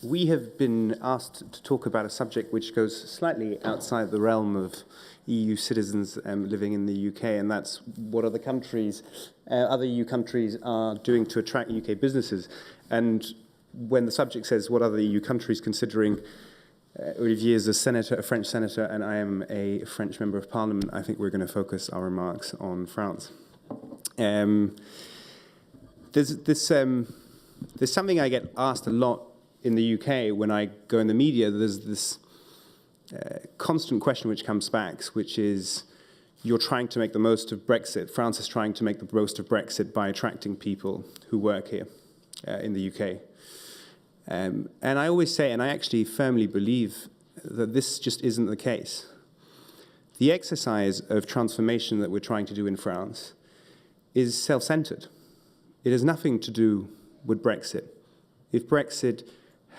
We have been asked to talk about a subject which goes slightly outside the realm of EU citizens living in the UK, and that's what other EU countries are doing to attract UK businesses. And when the subject says what other EU countries considering, Olivier is a French senator, and I am a French member of parliament, I think we're going to focus our remarks on France. There's something I get asked a lot in the UK when I go in the media. There's this constant question which comes back, which is, you're trying to make the most of Brexit. France is trying to make the most of Brexit by attracting people who work here in the UK. And I always say, and I actually firmly believe, that this just isn't the case. The exercise of transformation that we're trying to do in France is self-centered. It has nothing to do with Brexit. If Brexit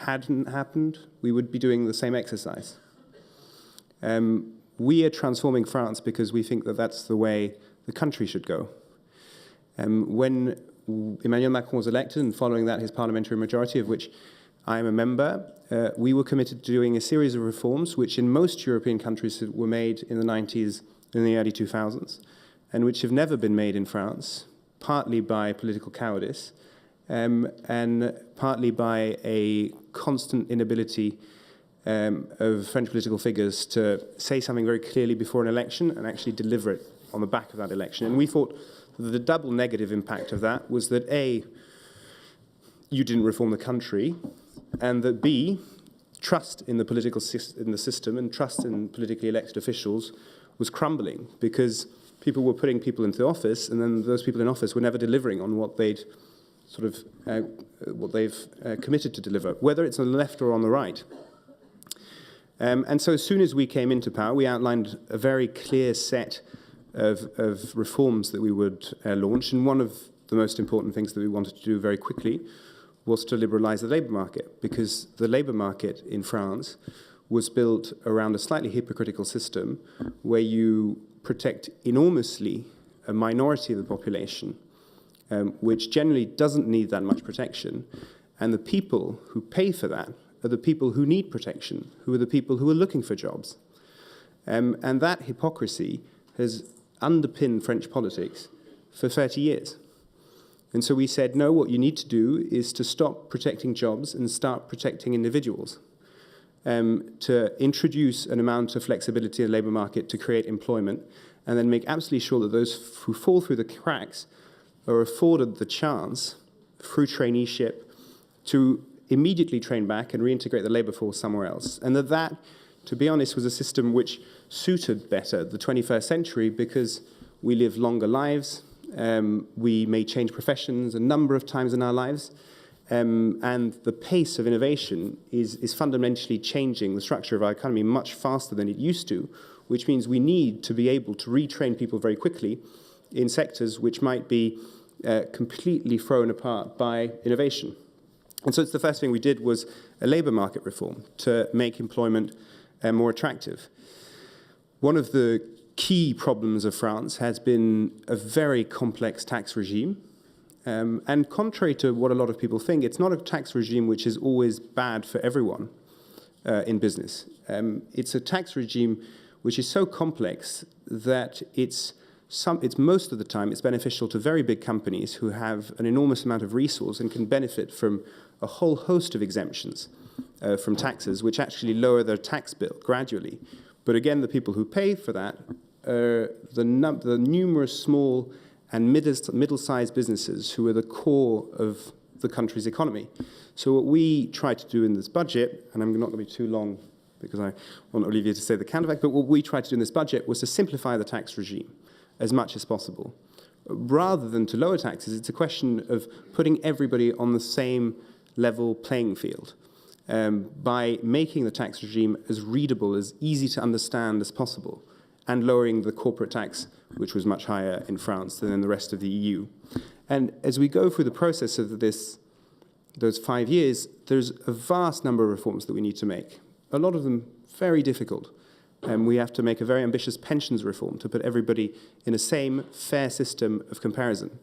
hadn't happened, we would be doing the same exercise. We are transforming France because we think that that's the way the country should go. When Emmanuel Macron was elected, and following that his parliamentary majority, of which I am a member, we were committed to doing a series of reforms which in most European countries were made in the 90s and the early 2000s, and which have never been made in France, partly by political cowardice, and partly by a constant inability of French political figures to say something very clearly before an election and actually deliver it on the back of that election. And we thought that the double negative impact of that was that A, you didn't reform the country, and that B, trust in the political in the system and trust in politically elected officials was crumbling, because people were putting people into office, and then those people in office were never delivering on what they've committed to deliver, whether it's on the left or on the right. And so as soon as we came into power, we outlined a very clear set of reforms that we would launch. And one of the most important things that we wanted to do very quickly was to liberalize the labour market, because the labour market in France was built around a slightly hypocritical system where you protect enormously a minority of the population, which generally doesn't need that much protection. And the people who pay for that are the people who need protection, who are the people who are looking for jobs. And that hypocrisy has underpinned French politics for 30 years. And so we said, no, what you need to do is to stop protecting jobs and start protecting individuals, to introduce an amount of flexibility in the labour market to create employment, and then make absolutely sure that those who fall through the cracks are afforded the chance, through traineeship, to immediately train back and reintegrate the labour force somewhere else. And that, to be honest, was a system which suited better the 21st century, because we live longer lives, we may change professions a number of times in our lives, and the pace of innovation is fundamentally changing the structure of our economy much faster than it used to, which means we need to be able to retrain people very quickly in sectors which might be completely thrown apart by innovation. And so it's the first thing we did was a labour market reform to make employment more attractive. One of the key problems of France has been a very complex tax regime. And contrary to what a lot of people think, it's not a tax regime which is always bad for everyone in business. It's a tax regime which is so complex that it's most of the time it's beneficial to very big companies who have an enormous amount of resource and can benefit from a whole host of exemptions from taxes, which actually lower their tax bill gradually. But again, the people who pay for that are the numerous small and middle-sized businesses who are the core of the country's economy. So what we tried to do in this budget, and I'm not going to be too long because I want Olivier to say the counterfact, but what we tried to do in this budget was to simplify the tax regime as much as possible. Rather than to lower taxes, it's a question of putting everybody on the same level playing field by making the tax regime as readable, as easy to understand as possible, and lowering the corporate tax, which was much higher in France than in the rest of the EU. And as we go through the process of those 5 years, there's a vast number of reforms that we need to make, a lot of them very difficult. We have to make a very ambitious pensions reform to put everybody in a same fair system of comparison.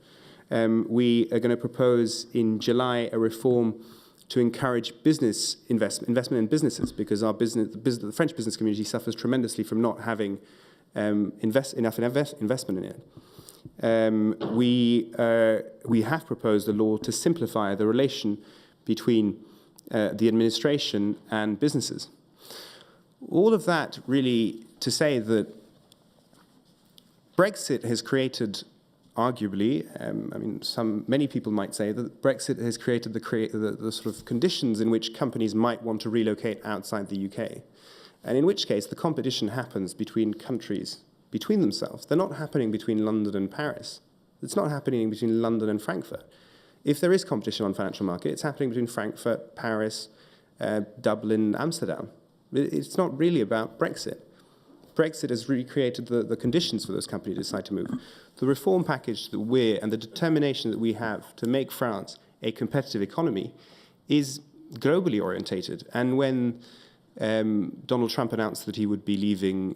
We are going to propose in July a reform to encourage investment in businesses, because the French business community suffers tremendously from not having enough investment in it. We have proposed a law to simplify the relation between the administration and businesses. All of that really to say that Brexit has created, arguably, many people might say that Brexit has created the sort of conditions in which companies might want to relocate outside the UK, and in which case the competition happens between countries, between themselves. They're not happening between London and Paris. It's not happening between London and Frankfurt. If there is competition on financial market, it's happening between Frankfurt, Paris, Dublin, Amsterdam. It's not really about Brexit. Brexit has really created the conditions for those companies to decide to move. The reform package that and the determination that we have to make France a competitive economy is globally orientated. And when Donald Trump announced that he would be leaving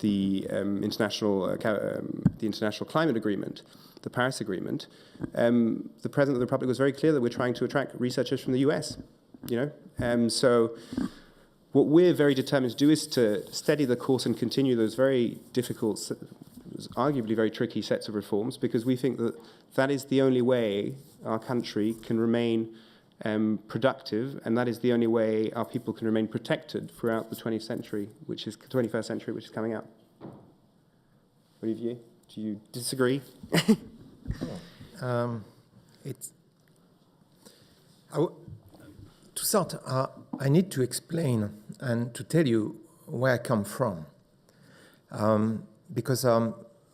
the international climate agreement, the Paris Agreement, the President of the Republic was very clear that we're trying to attract researchers from the US. So what we're very determined to do is to steady the course and continue those very difficult, arguably very tricky sets of reforms, because we think that that is the only way our country can remain productive, and that is the only way our people can remain protected throughout the 21st century, which is coming up. Olivier, do you disagree? To start, I need to explain and to tell you where I come from. Because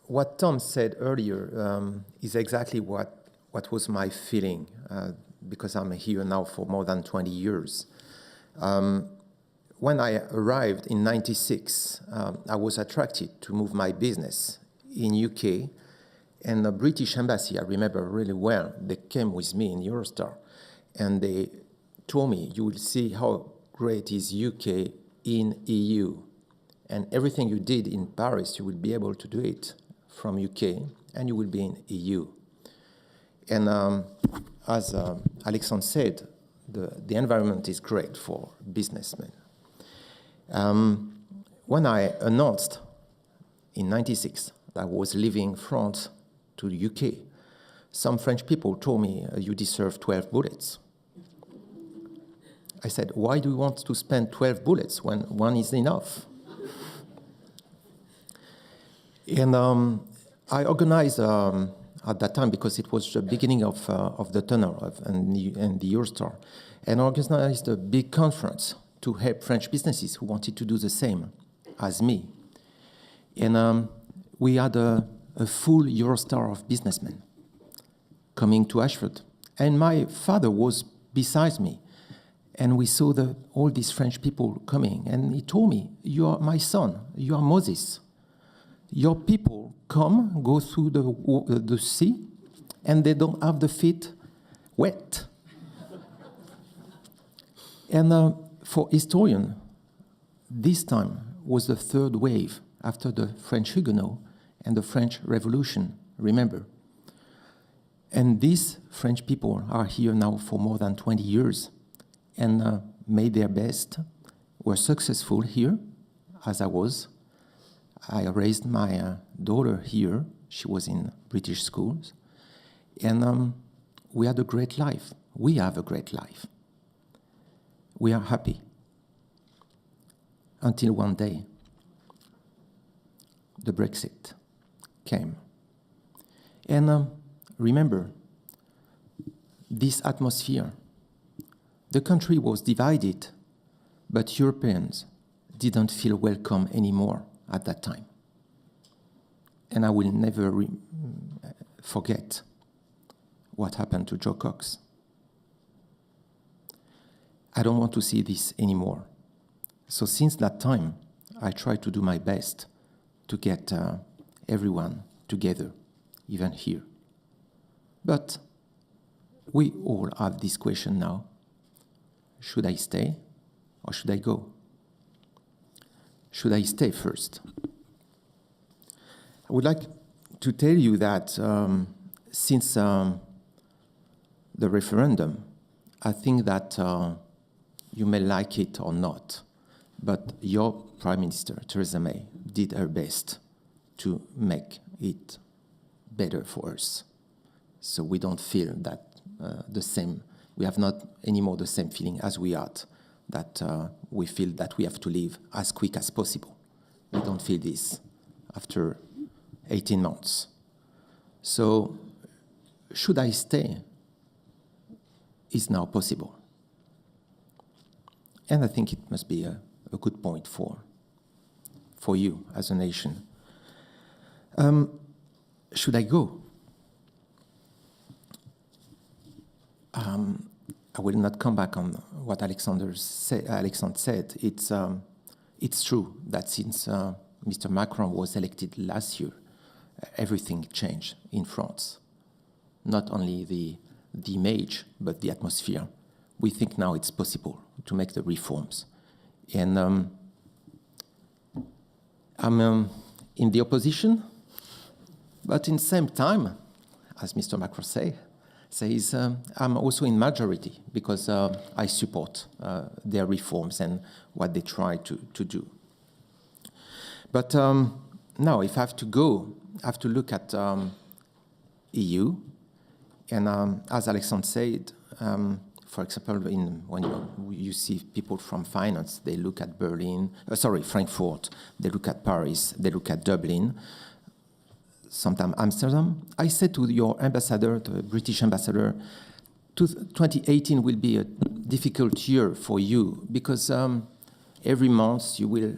what Tom said earlier is exactly what was my feeling, because I'm here now for more than 20 years. When I arrived in '96, I was attracted to move my business in UK, and the British embassy, I remember really well, they came with me in Eurostar, and they told me, you will see how great is UK in EU. And everything you did in Paris, you will be able to do it from UK, and you will be in EU. And as Alexandre said, the environment is great for businessmen. When I announced in '96 that I was leaving France to the UK, some French people told me, you deserve 12 bullets. I said, why do you want to spend 12 bullets when one is enough? And I organized at that time, because it was the beginning of the tunnel and the Eurostar, and organized a big conference to help French businesses who wanted to do the same as me. And we had a full Eurostar of businessmen coming to Ashford. And my father was beside me. And we saw all these French people coming. And he told me, you are my son, you are Moses. Your people go through the sea, and they don't have the feet wet. And for historians, this time was the third wave after the French Huguenots and the French Revolution, remember. And these French people are here now for more than 20 years and made their best, were successful here, as I was. I raised my daughter here. She was in British schools. And we had a great life. We have a great life. We are happy. Until one day, the Brexit came. And remember, this atmosphere, the country was divided, but Europeans didn't feel welcome anymore at that time. And I will never forget what happened to Joe Cox. I don't want to see this anymore. So since that time, I try to do my best to get everyone together, even here. But we all have this question now. Should I stay or should I go? Should I stay first? I would like to tell you that since the the referendum, I think that you may like it or not, but your Prime Minister, Theresa May, did her best to make it better for us. So we don't feel that the same, we have not anymore the same feeling as we had, that we feel that we have to leave as quick as possible. We don't feel this after 18 months. So should I stay? Is now possible. And I think it must be a good point for you as a nation. Should I go? I will not come back on what Alexandre said. It's true that since Mr. Macron was elected last year, everything changed in France. Not only the image, but the atmosphere. We think now it's possible to make the reforms. And I'm in the opposition, but in the same time, as Mr. Macron says, I'm also in majority because I support their reforms and what they try to do. But now, if I have to go, I have to look at EU. And as Alexandre said, for example, when you see people from finance, they look at Frankfurt, they look at Paris, they look at Dublin, sometimes Amsterdam. I said to your ambassador, the British ambassador, 2018 will be a difficult year for you because every month you will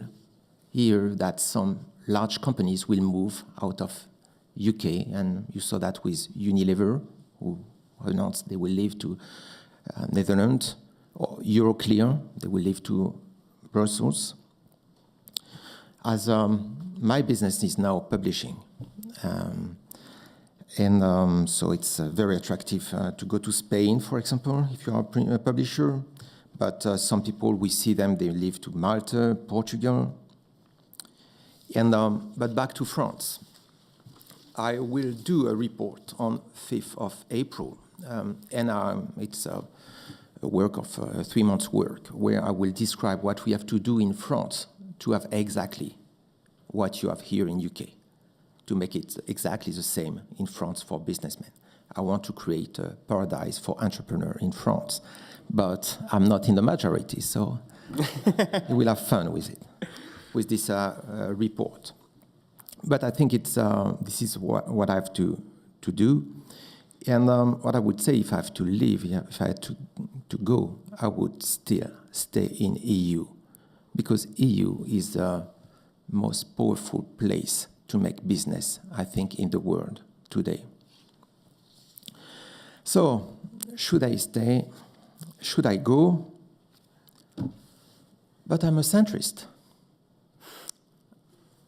hear that some large companies will move out of UK, and you saw that with Unilever, who announced they will leave to Netherlands, or Euroclear, they will leave to Brussels. As my business is now publishing, so it's very attractive to go to Spain, for example, if you are a publisher. But some people, we see them, they leave to Malta, Portugal. But back to France. I will do a report on 5th of April, it's a work of 3 months' work, where I will describe what we have to do in France to have exactly what you have here in UK, to make it exactly the same in France for businessmen. I want to create a paradise for entrepreneurs in France, but I'm not in the majority, so we'll have fun with it, with this report. But I think this is what I have to do. And what I would say, if I have to leave, if I had to go, I would still stay in EU, because EU is the most powerful place to make business, I think, in the world today. So, should I stay? Should I go? But I'm a centrist.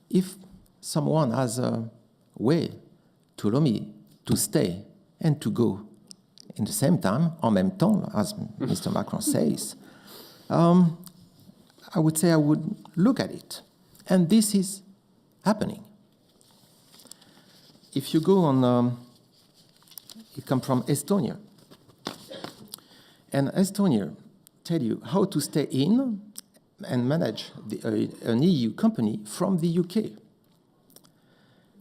If someone has a way to allow me to stay and to go in the same time, en même temps, as Mr. Macron says, I would say I would look at it. And this is happening. If you go on, you come from Estonia, and Estonia tell you how to stay in and manage an EU company from the UK.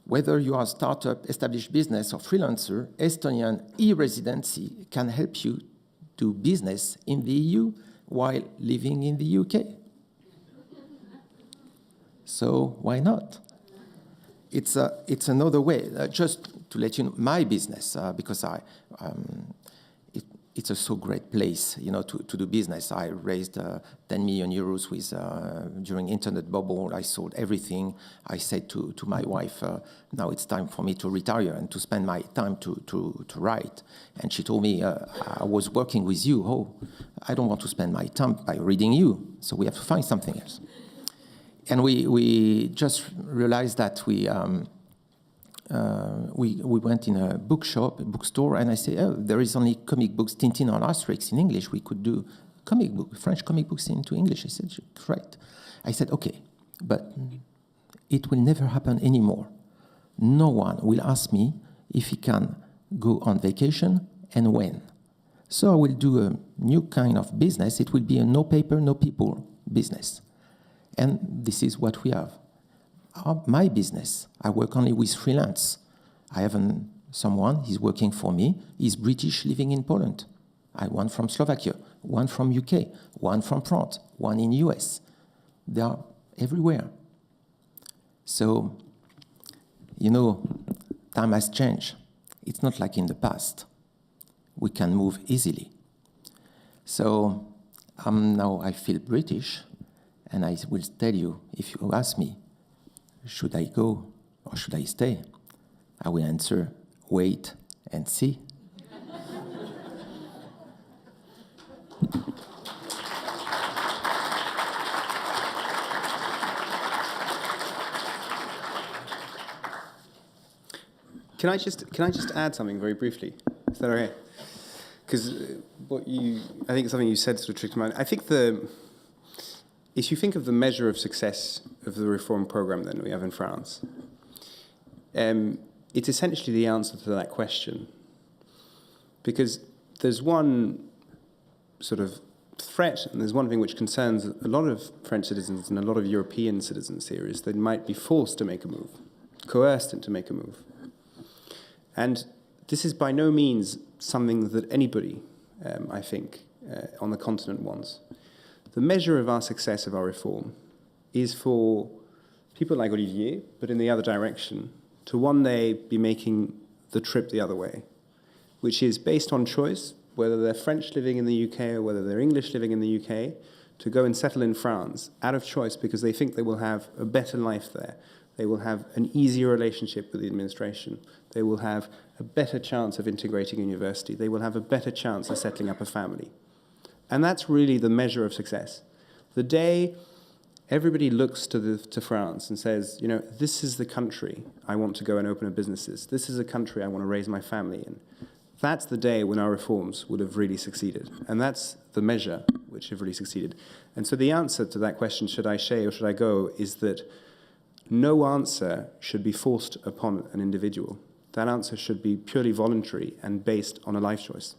Whether you are a startup, established business, or freelancer, Estonian e-residency can help you do business in the EU while living in the UK. So why not? It's another way. Just to let you know, my business, because it's a so great place, to do business. I raised 10 million euros during internet bubble. I sold everything. I said to my wife, now it's time for me to retire and to spend my time to write. And she told me, I was working with you. Oh, I don't want to spend my time by reading you. So we have to find something else. And we just realized that we went in a bookstore, and I said, oh, there is only comic books, Tintin or Asterix in English. We could do French comic books into English. I said, great. I said, okay, but it will never happen anymore. No one will ask me if he can go on vacation and when. So I will do a new kind of business. It will be a no paper, no people business. And this is what we have. My business, I work only with freelance. I have someone, he's working for me, he's British living in Poland. I one from Slovakia, one from UK, one from France, one in US. They are everywhere. So, you know, time has changed. It's not like in the past. We can move easily. So now I feel British, and I will tell you, if you ask me, should I go or should I stay? I will answer, wait and see. Can I just add something very briefly? Is that okay? Because I think something you said sort of tricked my mind. I think if you think of the measure of success of the reform program that we have in France, it's essentially the answer to that question. Because there's one sort of threat, and there's one thing which concerns a lot of French citizens and a lot of European citizens here, is they might be forced to make a move, coerced into make a move. And this is by no means something that anybody, I think, on the continent wants. The measure of our success of our reform is for people like Olivier, but in the other direction, to one day be making the trip the other way, which is based on choice, whether they're French living in the UK or whether they're English living in the UK, to go and settle in France out of choice because they think they will have a better life there. They will have an easier relationship with the administration. They will have a better chance of integrating in university. They will have a better chance of settling up a family. And that's really the measure of success. The day everybody looks to France and says, you know, this is the country I want to go and open up businesses. This is a country I want to raise my family in. That's the day when our reforms would have really succeeded. And that's the measure which have really succeeded. And so the answer to that question, should I stay or should I go, is that no answer should be forced upon an individual. That answer should be purely voluntary and based on a life choice.